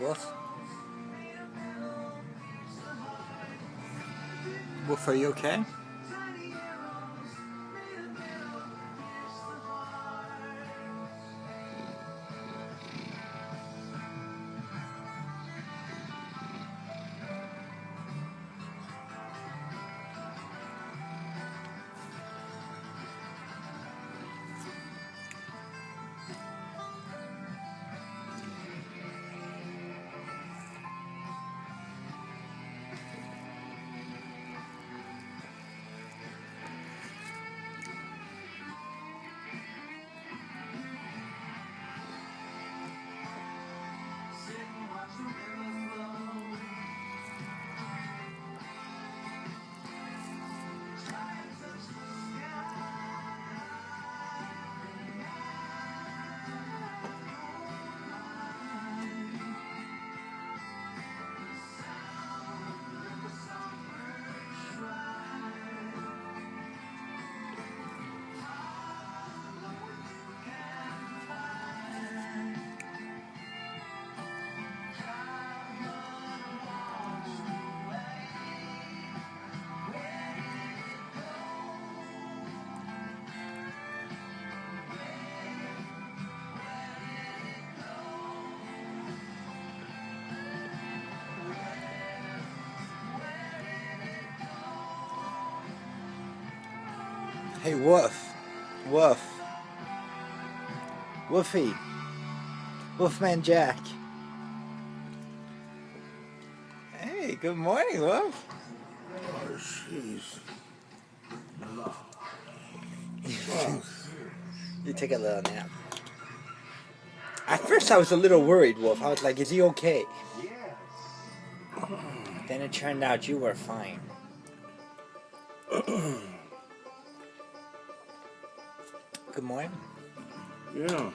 Wolf? Wolf, are you okay? Hey, Wolf. Wolf. Wolfie. Wolfman Jack. Hey, good morning, Wolf. Oh, jeez. You take a little nap. At first I was a little worried, Wolf. I was like, is he okay? Then it turned out you were fine. Good morning. Yeah.